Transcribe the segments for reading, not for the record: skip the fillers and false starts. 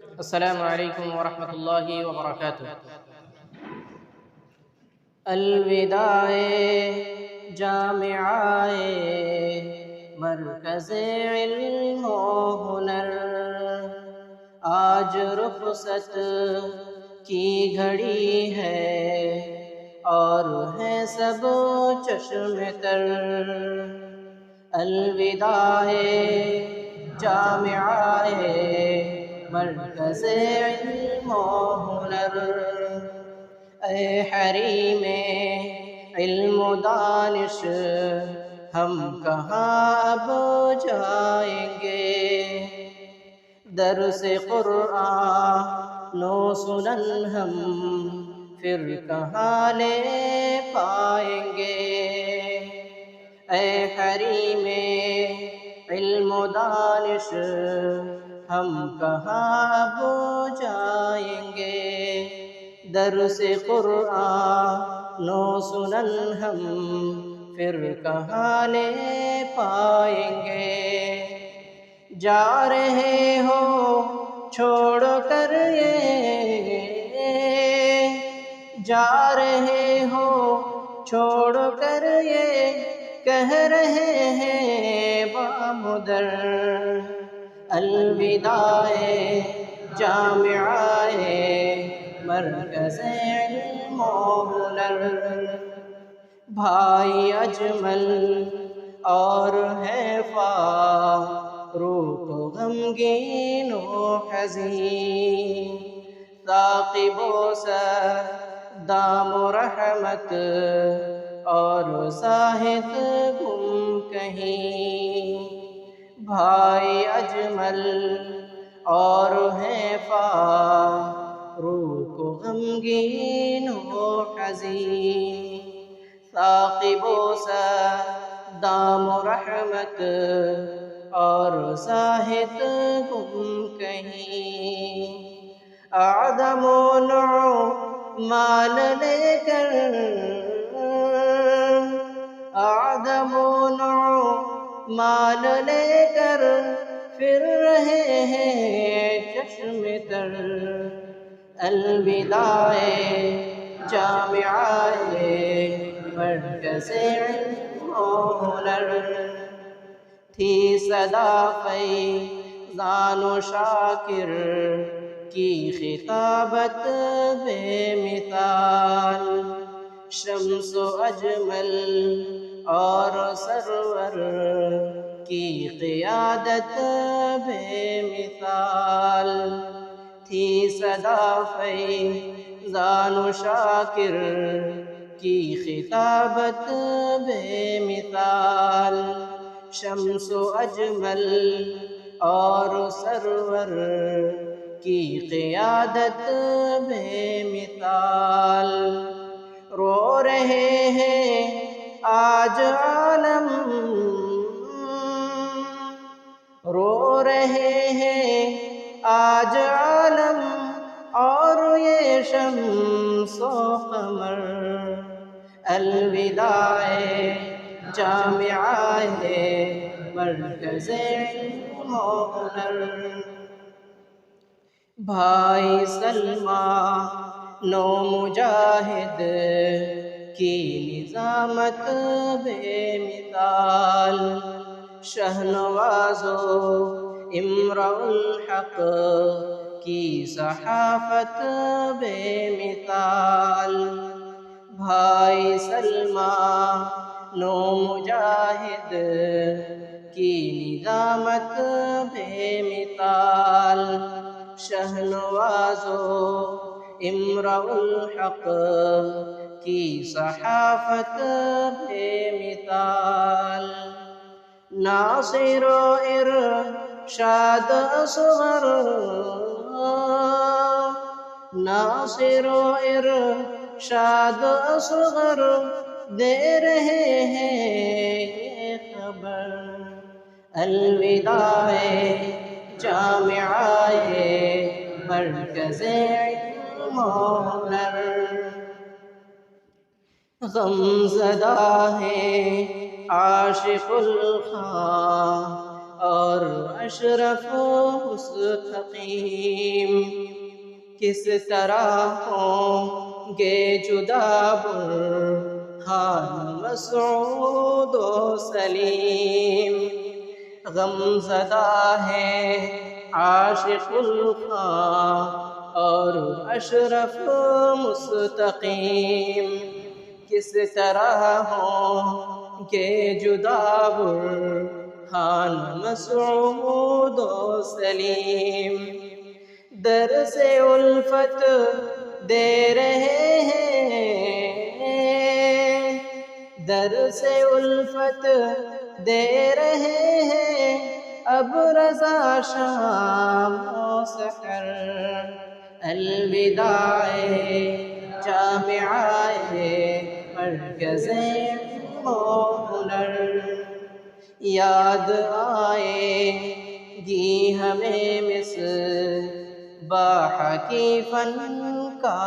السلام علیکم ورحمۃ اللہ وبرکاتہ۔ الوداع جامعہ مرکز علم و ہنر، آج رخصت کی گھڑی ہے اور ہیں سب چشم تر۔ الوداع جامعہ مرکز علم و ہنر، اے حریم علم و دانش ہم کہاں اب جائیں گے؟ درس قرآن و سنن ہم پھر کہاں لے پائیں گے؟ اے حریم علم و دانش ہم کہاں اب جائیں گے؟ درس قرآن و سنن ہم پھر کہاں لے پائیں گے؟ جا رہے ہو چھوڑ کر یہ، جا رہے ہو چھوڑ کر یہ، کہہ رہے ہیں بامدر۔ الوداع جامعہ مرکز علم و ہنر، بھائی اجمل اور ہے فاروق غمگین و حزین، ثاقب و صدام و رحمت اور زاہد گم کہیں۔ بھائی اجمل اور ہے فاروق غمگین و حزین، ثاقب و صدام و رحمت اور زاہد گم کہیں۔ اعظم و نعمان لے کر، اعظم و نعمان لے کر پھر رہے ہیں چشم تر۔ الوداع جامعہ مرکز علم و ہنر، تھی صدا فیضان و شاکر کی خطابت بے مثال، شمس و اجمل اور سرور کی قیادت بے مثال، تھی صدا فیضان و شاکر کی خطابت بے مثال، شمس و اجمل اور سرور کی قیادت بے مثال۔ رو رہے ہیں آج عالم، رو رہے ہیں آج عالم اور یہ شمس و قمر۔ الوداع جامعہ مرکز علم و ہنر، بھائی سلمان و مجاہد کی نظامت بے مثال، شہنواز و امرؤ الحق کی صحافت بے مثال، بھائی سلمان و مجاہد کی نظامت بے مثال، شہنواز و امرؤ الحق کی صحافت بے مثال، ناصر و ارشاد اصغر، ناصر و ارشاد اصغر دے رہے ہیں یہ خبر۔ الوداع جامعہ مرکز علم و ہنر، غم زدہ ہے عاشق الخاں اور اشرف و مستقیم، کس طرح ہوں گے جدا برہان مسعود و سلیم، غم زدہ ہے عاشق الخاں اور اشرف مستقیم، کس طرح ہوں گے جدا برہان مسعود و سلیم، در سے الفت دے رہے ہیں، در سے الفت دے رہے ہیں، اب رضا شام و سحر، الوداع جامعہ مرکز علم و ہنر، یاد آئے گی ہمیں مصباح کی فنکاریاں،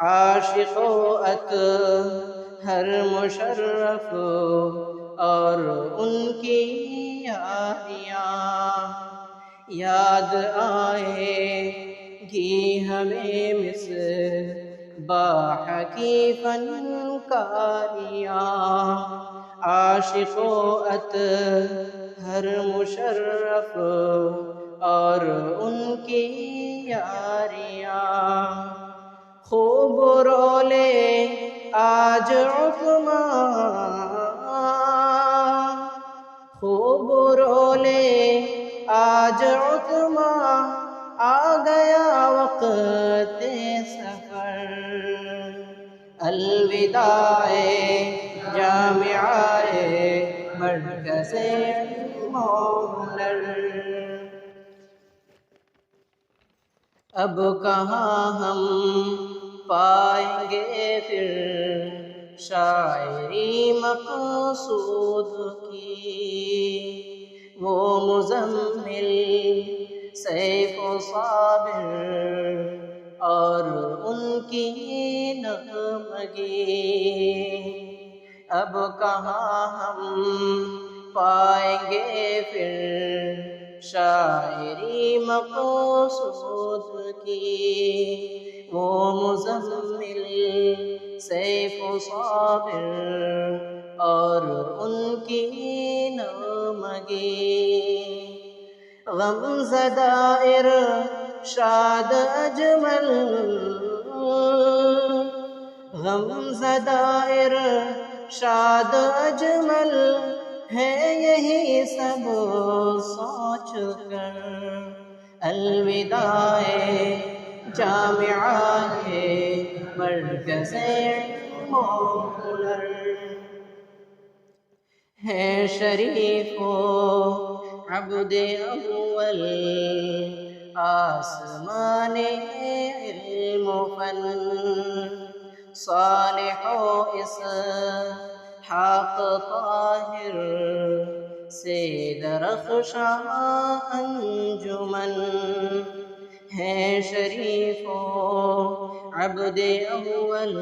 عاشق و اطہر مشرف اور ان کی یاریاں، یاد آئے گی ہمیں مصباح کی فنکاریاں، عاشق و اطہر مشرف اور ان کی یاریاں، خوب رولے آج عثمان، خوب رولے آج عثمان، آ گیا وقت سفر، الوداع جامعہ مرکز علم و ہنر، اب کہاں ہم پائیں گے پھر شاعری مقصود کی، وہ مزمل سیف و صابر اور ان کی نغمگی، اب کہاں ہم پائیں گے پھر شاعری مقصود کی، وہ مزمل سیف و صابر اور ان کی نغمگی، غم زدہ ارشاد اجمل، غم زدہ ارشاد اجمل ہے یہی سب سوچ کر، الوداع جامعہ مرکز علم و ہنر، ہے شریف و عبد اول آسمان علم و فن، صالح و اسحاق طاہر سے درخشاں انجمن، ہے شریف و عبد اول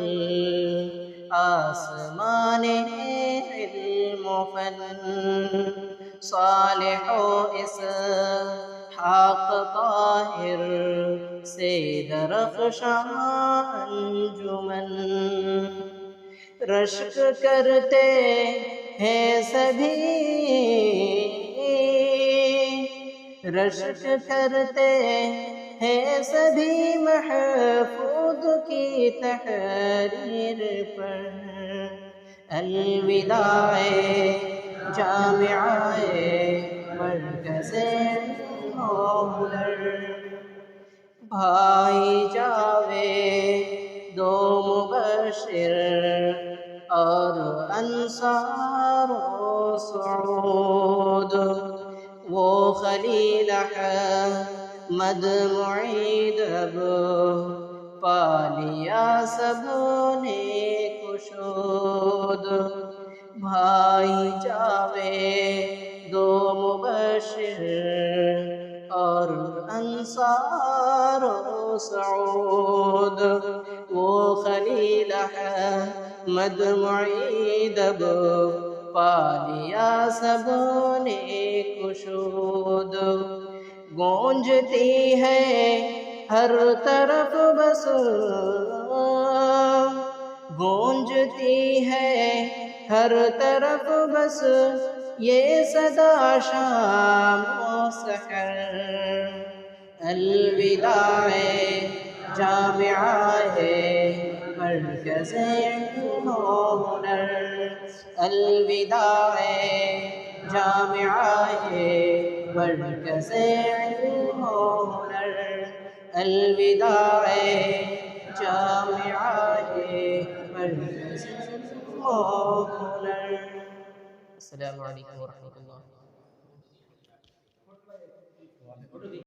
آسمان علم و فن، صالح و اسحاق طاہر سے درخشاں انجمن، رشک کرتے ہیں سبھی، رشک کرتے ہیں سبھی محفوظ کی تحریر پر، الوداع جامعہ مرکز علم و ہنر، بھائی جاوید و مبشر اور انصار و سعود، وہ خلیل احمد معید اب پالیا سب نے کشود، بھائی جاوید و مبشر اور انصار و سعود، وہ خلیل احمد معید اب پا لیا سبوں نے کشود گونجتی ہے ہر طرف بس گونجتی ہے ہر طرف بس یہ صدا شام و سحر الوداع جامعہ مرکز علم و ہنر الوداع جامعہ مرکز علم و ہنر الوداع جامعہ مرکز علم و ہنر. السلام علیکم ورحمۃ اللہ.